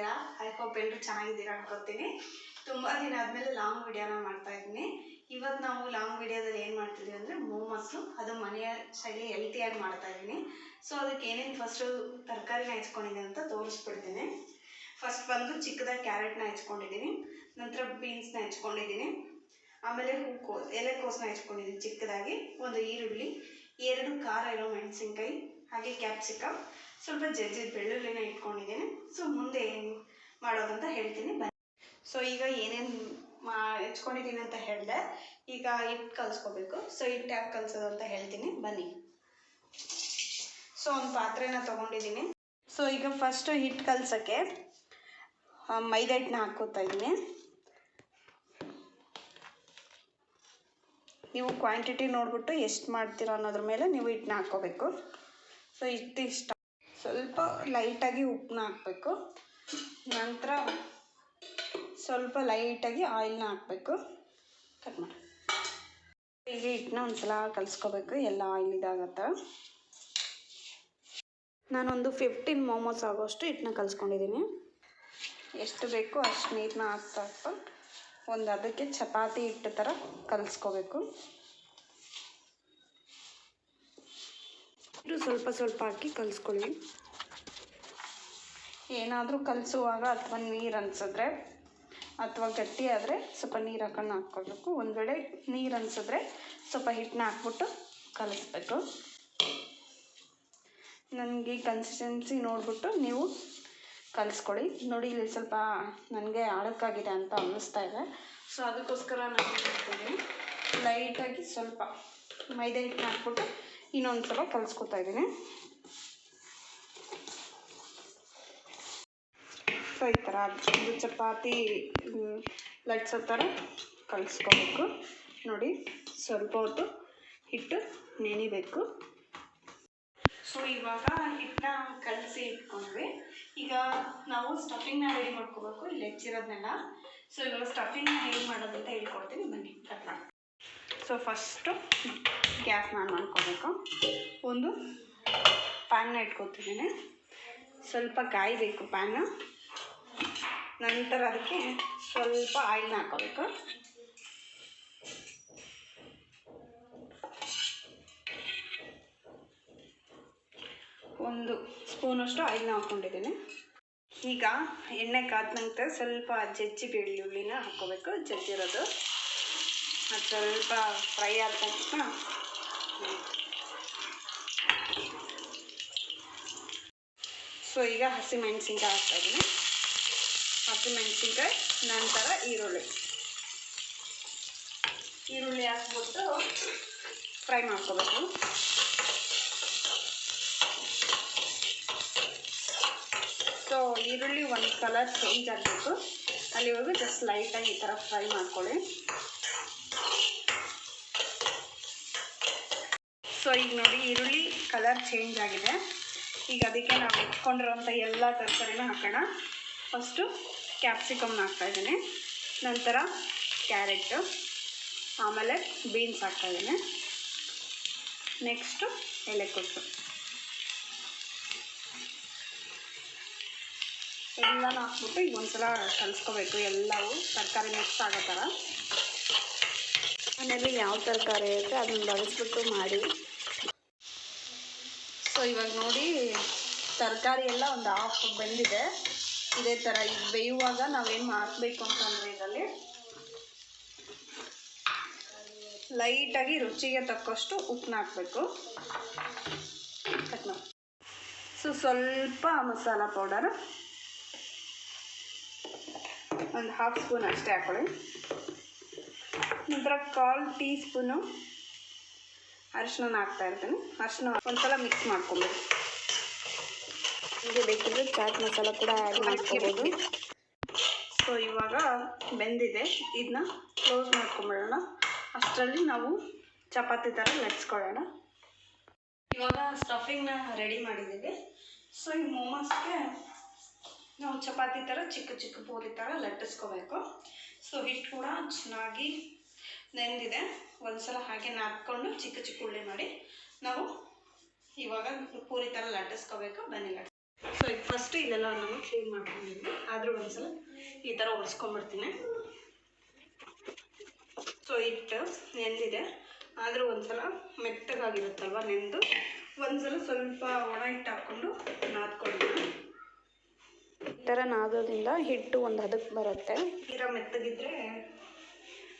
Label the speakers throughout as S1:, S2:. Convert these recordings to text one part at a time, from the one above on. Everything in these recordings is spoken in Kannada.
S1: ಹೇಗಿದ್ದೀರಾ? ಐ ಹೋಪ್ ಎಲ್ಲರೂ ಚೆನ್ನಾಗಿದ್ದೀರಾ ಅನ್ಕೋತೀನಿ. ತುಂಬ ದಿನ ಆದಮೇಲೆ ಲಾಂಗ್ ವಿಡಿಯೋನ ಮಾಡ್ತಾ ಇದ್ದೀನಿ. ಇವತ್ತು ನಾವು ಲಾಂಗ್ ವಿಡಿಯೋದಲ್ಲಿ ಏನು ಮಾಡ್ತಿದ್ದೀವಿ ಅಂದರೆ ಮೋಮೋಸು, ಅದು ಮನೆಯ ಶೈಲಿ ಹೆಲ್ತಿಯಾಗಿ ಮಾಡ್ತಾ ಇದ್ದೀನಿ. ಸೊ ಅದಕ್ಕೆ ಏನೇನು ಫಸ್ಟು ತರಕಾರಿನ ಹೆಚ್ಕೊಂಡಿದ್ದೀನಿ ಅಂತ ತೋರಿಸ್ಬಿಡ್ತೀನಿ. ಫಸ್ಟ್ ಬಂದು ಚಿಕ್ಕದಾಗಿ ಕ್ಯಾರೆಟ್ನ ಹೆಚ್ಕೊಂಡಿದ್ದೀನಿ, ನಂತರ ಬೀನ್ಸ್ನ ಹೆಚ್ಕೊಂಡಿದ್ದೀನಿ, ಆಮೇಲೆ ಎಲೆಕೋಸನ್ನ ಹೆಚ್ಕೊಂಡಿದ್ದೀನಿ ಚಿಕ್ಕದಾಗಿ, ಒಂದು ಈರುಳ್ಳಿ, 2 ಖಾರ ಇರೋ ಮೆಣಸಿನ್ಕಾಯಿ, ಹಾಗೆ ಕ್ಯಾಪ್ಸಿಕಮ್, ಸ್ವಲ್ಪ ಜಜ್ಜಿದ ಬೆಳ್ಳುಳ್ಳಿನ ಇಟ್ಕೊಂಡಿದ್ದೀನಿ. ಸೊ ಮುಂದೆ ಏನು ಮಾಡೋದಂತ ಹೇಳ್ತೀನಿ ಬನ್ನಿ. ಸೊ ಈಗ ಏನೇನು ಹೆಚ್ಕೊಂಡಿದ್ದೀನಿ ಅಂತ ಹೇಳಿದೆ. ಈಗ ಹಿಟ್ಟು ಕಲಿಸ್ಕೋಬೇಕು. ಸೊ ಹಿಟ್ಟು ಯಾಕೆ ಕಲಿಸೋದು ಅಂತ ಹೇಳ್ತೀನಿ ಬನ್ನಿ. ಸೊ ಒಂದು ಪಾತ್ರೆನ ತೊಗೊಂಡಿದ್ದೀನಿ. ಸೊ ಈಗ ಫಸ್ಟು ಹಿಟ್ಟು ಕಲಸೋಕ್ಕೆ ಮೈದಾ ಹಿಟ್ಟನ್ನ ಹಾಕ್ಕೋತಾ ಇದ್ದೀನಿ. ನೀವು ಕ್ವಾಂಟಿಟಿ ನೋಡಿಬಿಟ್ಟು ಎಷ್ಟು ಮಾಡ್ತೀರೋ ಅನ್ನೋದ್ರ ಮೇಲೆ ನೀವು ಹಿಟ್ಟನ್ನ ಹಾಕ್ಕೋಬೇಕು. ಸೊ ಇಷ್ಟ ಸ್ವಲ್ಪ ಲೈಟಾಗಿ ಉಪ್ಪನ್ನ ಹಾಕಬೇಕು, ನಂತರ ಸ್ವಲ್ಪ ಲೈಟಾಗಿ ಆಯಿಲ್ನ ಹಾಕಬೇಕು. ಕಟ್ ಮಾಡಿ ಈಗ ಹಿಟ್ಟನ್ನ ಒಂದು ಸಲ ಕಲಿಸ್ಕೋಬೇಕು, ಎಲ್ಲ ಆಯಿಲ್ ಇದಾಗತ್ತ. ನಾನೊಂದು 15 ಮೋಮೋಸ್ ಆಗೋಷ್ಟು ಹಿಟ್ಟನ್ನ ಕಲಿಸ್ಕೊಂಡಿದ್ದೀನಿ. ಎಷ್ಟು ಬೇಕೋ ಅಷ್ಟು ನೀರನ್ನ ಹಾಕ್ತಾ ಒಂದು ಅದಕ್ಕೆ ಚಪಾತಿ ಹಿಟ್ಟು ಥರ ಕಲಿಸ್ಕೋಬೇಕು. ಸ್ವಲ್ಪ ಸ್ವಲ್ಪ ಹಾಕಿ ಕಲಿಸ್ಕೊಳ್ಳಿ. ಏನಾದರೂ ಕಲಿಸುವಾಗ ಅಥವಾ ನೀರು ಅನಿಸಿದ್ರೆ ಅಥವಾ ಗಟ್ಟಿ ಆದರೆ ಸ್ವಲ್ಪ ನೀರು ಹಾಕೊಂಡು ಹಾಕ್ಕೊಳ್ಬೇಕು. ಒಂದು ವೇಳೆ ನೀರು ಅನಿಸಿದ್ರೆ ಸ್ವಲ್ಪ ಹಿಟ್ಟನ್ನ ಹಾಕ್ಬಿಟ್ಟು ಕಲಿಸ್ಬೇಕು. ನನಗೆ ಕನ್ಸಿಸ್ಟೆನ್ಸಿ ನೋಡಿಬಿಟ್ಟು ನೀವು ಕಲಿಸ್ಕೊಳ್ಳಿ. ನೋಡಿ ಇಲ್ಲಿ ಸ್ವಲ್ಪ ನನಗೆ ಆಳಕ್ಕಾಗಿದೆ ಅಂತ ಅನ್ನಿಸ್ತಾ ಇದೆ. ಸೊ ಅದಕ್ಕೋಸ್ಕರ ನಾನು ಮಾಡ್ತೀನಿ, ಲೈಟಾಗಿ ಸ್ವಲ್ಪ ಮೈದಾ ಹಿಟ್ಟನ್ನ ಹಾಕ್ಬಿಟ್ಟು ಇನ್ನೊಂದು ಸಲ ಕಲಿಸ್ಕೊತಾ ಇದ್ದೀನಿ. ಸೊ ಈ ಥರ ಇದು ಚಪಾತಿ ಲಟ್ಸೋ ಥರ ಕಲಿಸ್ಕೋಬೇಕು. ನೋಡಿ ಸ್ವಲ್ಪ ಹೊತ್ತು ಹಿಟ್ಟು ನೆನಿಬೇಕು. ಸೊ ಇವಾಗ ಹಿಟ್ಟನ್ನ ಕಲಸಿ ಇಟ್ಕೊಂಡ್ವಿ. ಈಗ ನಾವು ಸ್ಟಫಿಂಗ್ನ ರೆಡಿ ಮಾಡ್ಕೋಬೇಕು, ಇಲ್ಲಿ ಹೆಚ್ಚಿರೋದನ್ನೆಲ್ಲ. ಸೊ ಇವಾಗ ಸ್ಟಫಿಂಗ್ನ ಹೇಗೆ ಮಾಡೋದು ಅಂತ ಹೇಳ್ಕೊಡ್ತೀನಿ ಬನ್ನಿ. ಕಟ್ ಮಾಡಿ. ಸೊ ಫಸ್ಟು ಗ್ಯಾಸ್ನ ಆನ್ ಮಾಡ್ಕೋಬೇಕು. ಒಂದು ಪ್ಯಾನ್ನ ಇಟ್ಕೊತಿದ್ದೀನಿ. ಸ್ವಲ್ಪ ಕಾಯಬೇಕು ಪ್ಯಾನು. ನಂತರ ಅದಕ್ಕೆ ಸ್ವಲ್ಪ ಆಯಿಲ್ನ ಹಾಕೋಬೇಕು. ಒಂದು ಸ್ಪೂನಷ್ಟು ಆಯಿಲ್ನ ಹಾಕ್ಕೊಂಡಿದ್ದೀನಿ. ಈಗ ಎಣ್ಣೆ ಕಾದ ನಂತರ ಸ್ವಲ್ಪ ಜಜ್ಜಿ ಬೆಳ್ಳುಳ್ಳಿನ ಹಾಕ್ಕೋಬೇಕು, ಜಜ್ಜಿರೋದು. ಅದು ಸ್ವಲ್ಪ ಫ್ರೈ ಆದ ತಕ್ಷಣ ಸೊ ಈಗ ಹಸಿಮೆಣಸಿನ್ಕಾಯಿ ಹಾಕ್ತಾಯಿದ್ದೀನಿ. ಹಸಿಮೆಣಸಿನ್ಕಾಯಿ ನಂತರ ಈರುಳ್ಳಿ ಹಾಕ್ಬಿಟ್ಟು ಫ್ರೈ ಮಾಡ್ಕೋಬೇಕು. ಸೊ ಈರುಳ್ಳಿ ಒಂದು ಕಲರ್ ಚೇಂಜ್ ಆಗಬೇಕು, ಅಲ್ಲಿವರೆಗೂ ಜಸ್ಟ್ ಲೈಟಾಗಿ ಈ ಥರ ಫ್ರೈ ಮಾಡ್ಕೊಳ್ಳಿ. ಸೊ ಈಗ ನೋಡಿ ಈರುಳ್ಳಿ ಕಲರ್ ಚೇಂಜ್ ಆಗಿದೆ. ಈಗ ಅದಕ್ಕೆ ನಾವು ಇಟ್ಕೊಂಡಿರೋಂಥ ಎಲ್ಲ ತರಕಾರಿನ ಹಾಕೋಣ. ಫಸ್ಟು ಕ್ಯಾಪ್ಸಿಕಮ್ನ ಹಾಕ್ತಾಯಿದ್ದೀನಿ, ನಂತರ ಕ್ಯಾರೆಟು, ಆಮೇಲೆ ಬೀನ್ಸ್ ಹಾಕ್ತಾಯಿದ್ದೀನಿ, ನೆಕ್ಸ್ಟು ಎಲೆಕೋಸು. ಎಲ್ಲನೂ ಹಾಕ್ಬಿಟ್ಟು ಈಗ ಒಂದು ಸಲ ಕಲಿಸ್ಕೋಬೇಕು. ಎಲ್ಲವೂ ತರಕಾರಿ ಮಿಕ್ಸ್ ಆಗೋ ಥರ. ಮನೇಲಿ ಯಾವ ತರಕಾರಿ ಇರುತ್ತೆ ಅದನ್ನು ಬಳಸ್ಬಿಟ್ಟು ಮಾಡಿ. ಸೊ ಇವಾಗ ನೋಡಿ ತರಕಾರಿ ಎಲ್ಲ ಒಂದು ಹಾಫ್ ಬೆಂದಿದೆ. ಇದೇ ಥರ ಈಗ ಬೇಯುವಾಗ ನಾವೇನು ಹಾಕಬೇಕು ಅಂತಂದರೆ ಇದರಲ್ಲಿ ಲೈಟಾಗಿ ರುಚಿಗೆ ತಕ್ಕಷ್ಟು ಉಪ್ಪನ್ನ ಹಾಕಬೇಕು. ಸೊ ಸ್ವಲ್ಪ ಮಸಾಲ ಪೌಡರ್ ಒಂದು ಹಾಫ್ ಸ್ಪೂನ್ ಅಷ್ಟೇ ಹಾಕ್ಕೊಳ್ಳಿ. ನಂತರ 1/4 ಟೀ ಸ್ಪೂನು ಅರಿಶಿನ ಹಾಕ್ತಾಯಿರ್ತೀನಿ. ಅರಿಶಿನ ಒಂದು ಸಲ ಮಿಕ್ಸ್ ಮಾಡ್ಕೊಬೇಕು. ನಿಮಗೆ ಬೇಕಿದ್ರೆ ಚಾಟ್ ಮಸಾಲ ಕೂಡ ಆ್ಯಡ್ ಮಾಡ್ಕೋಬೋದು. ಸೊ ಇವಾಗ ಬೆಂದಿದೆ, ಇದನ್ನ ಕ್ಲೋಸ್ ಮಾಡ್ಕೊಂಬಿಡೋಣ. ಅಷ್ಟರಲ್ಲಿ ನಾವು ಚಪಾತಿ ಥರ ಲಟ್ಸ್ಕೊಳ್ಳೋಣ. ಇವಾಗ ಸ್ಟಫಿಂಗ್ನ ರೆಡಿ ಮಾಡಿದ್ದೀವಿ. ಸೊ ಈ ಮೋಮೋಸ್ಗೆ ನಾವು ಚಪಾತಿ ಥರ ಚಿಕ್ಕ ಚಿಕ್ಕ ಪೂರಿ ಥರ ಲಟ್ಟಿಸ್ಕೋಬೇಕು. ಸೊ ಹಿಟ್ಟು ಕೂಡ ಚೆನ್ನಾಗಿ ನೆಂದಿದೆ. ಒಂದು ಸಲ ಹಾಗೆ ನಾದ್ಕೊಂಡು ಚಿಕ್ಕ ಚಿಕ್ಕ ಉಳ್ಳಿ ಮಾಡಿ ನಾವು ಇವಾಗ ಪೂರಿ ಥರ ಲಟ್ಟಿಸ್ಕೋಬೇಕು. ಬನ್ನಿ. ಸೊ ಈಗ ಫಸ್ಟ್ ಈ ಇಲ್ಲೆಲ್ಲ ನಾನು ಕ್ಲೀನ್ ಮಾಡ್ಕೊಂಡಿದ್ದೀನಿ. ಆದರೂ ಒಂದ್ಸಲ ಈ ಥರ ಒರೆಸ್ಕೊಂಡ್ಬಿಡ್ತೀನಿ. ಸೊ ಹಿಟ್ಟು ನೆಂದಿದೆ, ಆದರೂ ಒಂದ್ಸಲ ಮೆತ್ತಗಾಗಿರುತ್ತಲ್ವ ನೆಂದು ಒಂದ್ಸಲ ಸ್ವಲ್ಪ ಒಣ ಹಿಟ್ಟು ಹಾಕ್ಕೊಂಡು ನಾದ್ಕೊಂಡಿದ್ದೀನಿ. ಈ ಥರ ನಾದೋದ್ರಿಂದ ಹಿಟ್ಟು ಒಂದು ಹದಕ್ಕೆ ಬರುತ್ತೆ. ತೀರಾ ಮೆತ್ತಗಿದ್ರೆ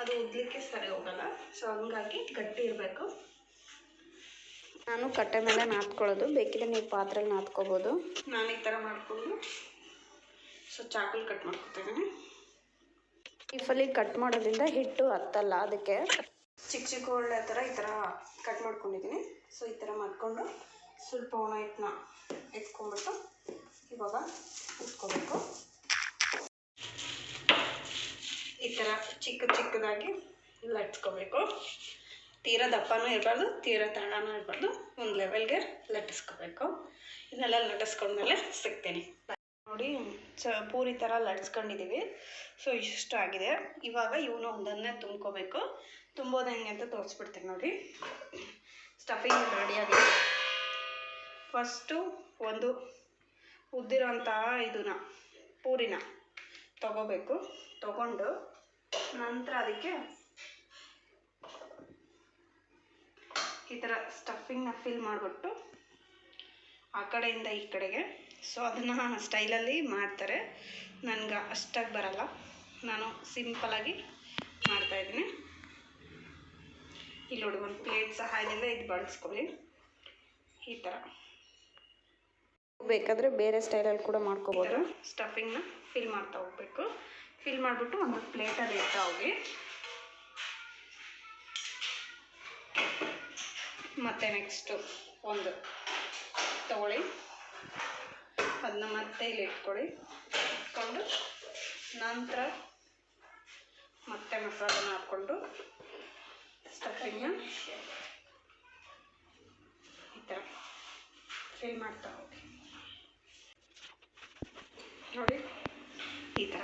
S1: ಅದು ಉದ್ಲಿಕ್ಕೆ ಸರಿ ಹೋಗಲ್ಲ. ಸೊ ಹಂಗಾಗಿ ಗಟ್ಟಿ ಇರಬೇಕು. ನಾನು ಕಟ್ಟೆ ಮೇಲೆ ನಾದ್ಕೊಳ್ಳೋದು, ಬೇಕಿದ್ರೆ ನೀವು ಪಾತ್ರೆಯಲ್ಲಿ ನಾದ್ಕೋಬೋದು. ನಾನು ಈ ಥರ ಮಾಡಿಕೊಂಡು ಸೊ ಚಾಕಲ್ಲಿ ಕಟ್ ಮಾಡ್ಕೊತಿದ್ದೀನಿ. ನೈಫಲ್ಲಿ ಕಟ್ ಮಾಡೋದ್ರಿಂದ ಹಿಟ್ಟು ಹತ್ತಲ್ಲ, ಅದಕ್ಕೆ ಚಿಕ್ಕ ಚಿಕ್ಕ ಒಳ್ಳೆ ಥರ ಈ ಥರ ಕಟ್ ಮಾಡ್ಕೊಂಡಿದ್ದೀನಿ. ಸೊ ಈ ಥರ ಮಾಡಿಕೊಂಡು ಸ್ವಲ್ಪ ಒಣ ಹಿಟ್ಟನ್ನ ಎತ್ಕೊಂಡ್ಬಿಟ್ಟು ಇವಾಗ ಉತ್ಕೋಬೇಕು. ಈ ಥರ ಚಿಕ್ಕದಾಗಿ ಲಟ್ಸ್ಕೋಬೇಕು. ತೀರಾ ದಪ್ಪನೂ ಇರಬಾರ್ದು, ತೀರಾ ತಳ್ಳನೂ ಇರಬಾರ್ದು, ಒಂದು ಲೆವೆಲ್ಗೆ ಲಟ್ಟಿಸ್ಕೋಬೇಕು. ಇದನ್ನೆಲ್ಲ ಲಟ್ಟಿಸ್ಕೊಂಡ್ಮೇಲೆ ಸಿಗ್ತೀನಿ. ನೋಡಿ ಪೂರಿ ಥರ ಲಟ್ಸ್ಕೊಂಡಿದ್ದೀವಿ. ಸೊ ಇಷ್ಟು ಆಗಿದೆ. ಇವಾಗ ಇವನು ಒಂದನ್ನೇ ತುಂಬ್ಕೋಬೇಕು. ತುಂಬೋದು ಹೆಂಗೆ ಅಂತ ತೋರಿಸ್ಬಿಡ್ತೀನಿ ನೋಡಿ. ಸ್ಟಫಿಂಗ್ ರೆಡಿಯಾಗಿದೆ. ಫಸ್ಟು ಒಂದು ಉದ್ದಿರೋಂತಹ ಇದನ್ನ ಪೂರಿನ ತಗೋಬೇಕು. ತಗೊಂಡು ನಂತರ ಅದಕ್ಕೆ ಈ ಥರ ಸ್ಟಫಿಂಗ್ನ ಫಿಲ್ ಮಾಡಿಬಿಟ್ಟು ಆ ಕಡೆಯಿಂದ ಈ ಕಡೆಗೆ, ಸೊ ಅದನ್ನು ಸ್ಟೈಲಲ್ಲಿ ಮಾಡ್ತಾರೆ. ನನಗೆ ಅಷ್ಟಾಗಿ ಬರಲ್ಲ, ನಾನು ಸಿಂಪಲಾಗಿ ಮಾಡ್ತಾಯಿದ್ದೀನಿ. ಇಲ್ಲಿ ನೋಡಿ, ಒಂದು ಪ್ಲೇಟ್ ಸಹಾಯದಿಂದ ಇದು ಬಳಸ್ಕೊಳ್ಳಿ. ಈ ಥರ ಬೇಕಾದರೆ ಬೇರೆ ಸ್ಟೈಲಲ್ಲಿ ಕೂಡ ಮಾಡ್ಕೋಬೋದು. ಸ್ಟಫಿಂಗ್ನ ಫಿಲ್ ಮಾಡ್ತಾ ಹೋಗಬೇಕು. ಫಿಲ್ ಮಾಡಿಬಿಟ್ಟು ಒಂದು ಪ್ಲೇಟಲ್ಲಿ ಇಡ್ತಾ ಹೋಗಿ. ಮತ್ತು ನೆಕ್ಸ್ಟು ಒಂದು ತಗೊಳ್ಳಿ, ಅದನ್ನ ಮತ್ತೆ ಇಲ್ಲಿ ಇಟ್ಕೊಳ್ಳಿ. ಇಟ್ಕೊಂಡು ನಂತರ ಮತ್ತೆ ಮಸಾಲನ ಹಾಕ್ಕೊಂಡು ಸ್ಟಫಿಂಗ್ನ ಈ ಥರ ಫಿಲ್ ಮಾಡ್ತಾ ಹೋಗಿ. ನೋಡಿ ಈ ಥರ.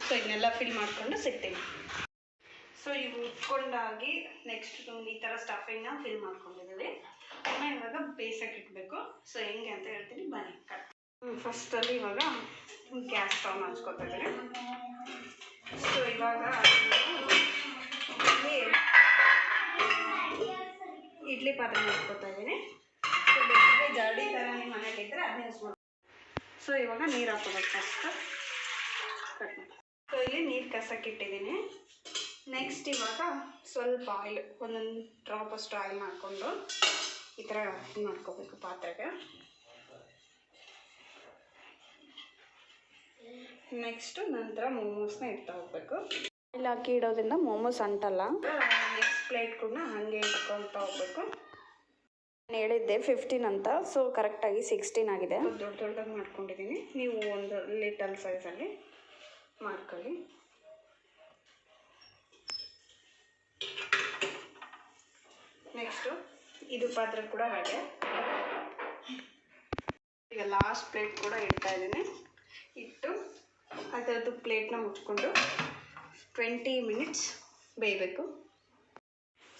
S1: ಸೊ ಇದನ್ನೆಲ್ಲ ಫಿಲ್ ಮಾಡಿಕೊಂಡು ಸಿಗ್ತೀನಿ. ಸೊ ಇವು ಉಟ್ಕೊಂಡಾಗಿ ನೆಕ್ಸ್ಟ್ ಈ ಥರ ಸ್ಟಫಿಂಗ್ನ ಫಿಲ್ ಮಾಡ್ಕೊಂಡಿದ್ದೀವಿ. ಇವಾಗ ಬೇಯಿಸೋಕೆ ಇಡಬೇಕು. ಸೊ ಹೆಂಗೆ ಅಂತ ಹೇಳ್ತೀನಿ ಬನ್ನಿ. ಫಸ್ಟಲ್ಲಿ ಇವಾಗ ಗ್ಯಾಸ್ ಸ್ಟವ್ ಹಚ್ಕೊತಾ ಇದ್ದೀನಿ. ಸೊ ಇವಾಗ ಇಡ್ಲಿ ಪಾತ್ರೆ ಮಾಡ್ಕೊತಾ ಇದ್ದೀನಿ. ಸೊ ಬೇಕಿದ್ರೆ ಜರಡಿ ಥರ ನಿಮ್ಮ ಮನೇಲಿದ್ದರೆ ಅದನ್ನ ಯೂಸ್ ಮಾಡಿ. ಸೊ ಇವಾಗ ನೀರು ಹಾಕೋಬೇಕು ಫಸ್ಟ್. ಕಟ್ ಮಾಡಿ. ಸೊ ಇಲ್ಲಿ ನೀರು ಕಸಕ್ಕೆ ಇಟ್ಟಿದ್ದೀನಿ. ನೆಕ್ಸ್ಟ್ ಇವಾಗ ಸ್ವಲ್ಪ ಆಯಿಲ್, ಒಂದೊಂದು ಡ್ರಾಪ್ ಅಷ್ಟು ಆಯಿಲ್ ಮಾಡಿಕೊಂಡು ಈ ಥರ ಮಾಡ್ಕೋಬೇಕು ಪಾತ್ರೆಗೆ. ನೆಕ್ಸ್ಟು ನಂತರ ಮೋಮೋಸ್ನ ಇಡ್ತಾ ಹೋಗ್ಬೇಕು. ಆಯಿಲ್ ಹಾಕಿ ಇಡೋದ್ರಿಂದ ಮೋಮೋಸ್ ಅಂಟಲ್ಲ. ನೆಕ್ಸ್ಟ್ ಪ್ಲೇಟ್ ಕೂಡ ಹಾಗೆ ಇಟ್ಕೊಳ್ತಾ ಹೋಗ್ಬೇಕು. ನಾನು ಹೇಳಿದ್ದೆ 15 ಅಂತ, ಸೊ ಕರೆಕ್ಟಾಗಿ 16 ಆಗಿದೆ. ದೊಡ್ಡದಾಗಿ ಮಾಡ್ಕೊಂಡಿದ್ದೀನಿ. ನೀವು ಒಂದು ಲಿಟಲ್ ಸೈಜಲ್ಲಿ ಮಾಡ್ಕೊಳ್ಳಿ. ನೆಕ್ಸ್ಟು ಇದು ಪಾತ್ರೆ ಕೂಡ ಹಾಗೆ. ಈಗ ಲಾಸ್ಟ್ ಪ್ಲೇಟ್ ಕೂಡ ಇಡ್ತಾ ಇದ್ದೀನಿ. ಇಟ್ಟು ಅದರದ್ದು ಪ್ಲೇಟ್ನ ಮುಚ್ಕೊಂಡು 20 ಮಿನಿಟ್ಸ್ ಬೇಯಬೇಕು.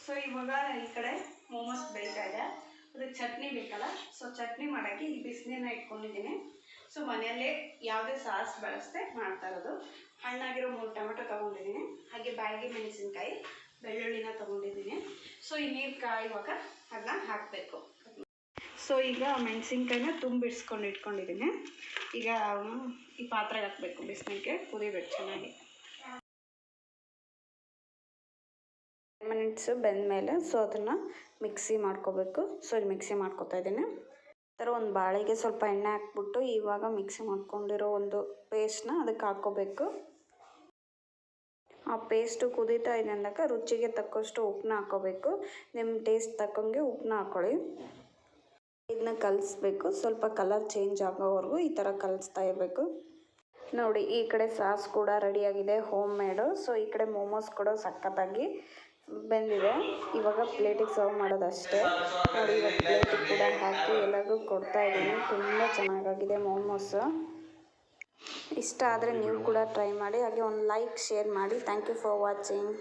S1: ಸೊ ಇವಾಗ ಈ ಕಡೆ ಮೋಮೋಸ್ ಬೇಯ್ತಾ ಇದೆ. ಅದಕ್ಕೆ ಚಟ್ನಿ ಬೇಕಲ್ಲ, ಸೊ ಚಟ್ನಿ ಮಾಡೋಕ್ಕೆ ಇಲ್ಲಿ ಬಿಸಿನೀರನ್ನ ಇಟ್ಕೊಂಡಿದ್ದೀನಿ. ಸೊ ಮನೆಯಲ್ಲೇ ಯಾವುದೇ ಸಾಸ್ ಬಳಸದೆ ಮಾಡ್ತಾ ಇರೋದು. ಹಣ್ಣಾಗಿರೋ 3 ಟೊಮೆಟೊ ತೊಗೊಂಡಿದ್ದೀನಿ. ಹಾಗೆ ಬ್ಯಾಡಗಿ ಮೆಣಸಿನ್ಕಾಯಿ, ಬೆಳ್ಳುಳ್ಳಿನ ತೊಗೊಂಡಿದ್ದೀನಿ. ಸೊ ಈ ನೀರು ಕಾಯುವಾಗ ಅದನ್ನ ಹಾಕಬೇಕು. ಸೊ ಈಗ ಮೆಣಸಿನ್ಕಾಯಿನ ತುಂಬಿಡ್ಸ್ಕೊಂಡು ಇಟ್ಕೊಂಡಿದ್ದೀನಿ. ಈಗ ಈ ಪಾತ್ರೆಗೆ ಹಾಕಬೇಕು. ಬಿಸಿನೀರಿಗೆ ಕುದಿಬೇಕು ಚೆನ್ನಾಗಿ. 10 ಮಿನಿಟ್ಸ್ ಬೆಂದಮೇಲೆ ಸೊ ಅದನ್ನು ಮಿಕ್ಸಿ ಮಾಡ್ಕೋಬೇಕು. ಸೊ ಇಲ್ಲಿ ಮಿಕ್ಸಿ ಮಾಡ್ಕೊತಾ ಇದ್ದೀನಿ. ಈ ಥರ ಒಂದು ಬಾಳೆಗೆ ಸ್ವಲ್ಪ ಎಣ್ಣೆ ಹಾಕ್ಬಿಟ್ಟು ಇವಾಗ ಮಿಕ್ಸಿ ಮಾಡ್ಕೊಂಡಿರೋ ಒಂದು ಪೇಸ್ಟ್ನ ಅದಕ್ಕೆ ಹಾಕ್ಕೋಬೇಕು. ಆ ಪೇಸ್ಟು ಕುದೀತಾ ಇದೆ ಅಂದಾಗ ರುಚಿಗೆ ತಕ್ಕಷ್ಟು ಉಪ್ಪನ್ನ ಹಾಕ್ಕೋಬೇಕು. ನಿಮ್ಮ ಟೇಸ್ಟ್ ತಕ್ಕಂಗೆ ಉಪ್ಪನ್ನ ಹಾಕ್ಕೊಳ್ಳಿ. ಇದನ್ನ ಕಲಿಸ್ಬೇಕು. ಸ್ವಲ್ಪ ಕಲರ್ ಚೇಂಜ್ ಆಗೋವರೆಗೂ ಈ ಥರ ಕಲಿಸ್ತಾ ಇರಬೇಕು. ನೋಡಿ ಈ ಕಡೆ ಸಾಸ್ ಕೂಡ ರೆಡಿಯಾಗಿದೆ, ಹೋಮ್ ಮೇಡು. ಸೊ ಈ ಕಡೆ ಮೋಮೋಸ್ ಕೂಡ ಸಖತ್ತಾಗಿ ಬೆಂದಿದೆ. ಇವಾಗ ಪ್ಲೇಟಿಗೆ ಸರ್ವ್ ಮಾಡೋದಷ್ಟೇ. ನೋಡಿ ಇವಾಗ ಪ್ಲೇಟಿಗೆ ಕೂಡ ಹಾಕಿ ಎಲ್ಲರಿಗೂ ಕೊಡ್ತಾ ಇದ್ದೀನಿ. ತುಂಬ ಚೆನ್ನಾಗಾಗಿದೆ ಮೋಮೋಸ್. ಇಷ್ಟ ಆದರೆ ನೀವು ಕೂಡ ಟ್ರೈ ಮಾಡಿ. ಹಾಗೆ ಒಂದು ಲೈಕ್ ಶೇರ್ ಮಾಡಿ. Thank you for watching.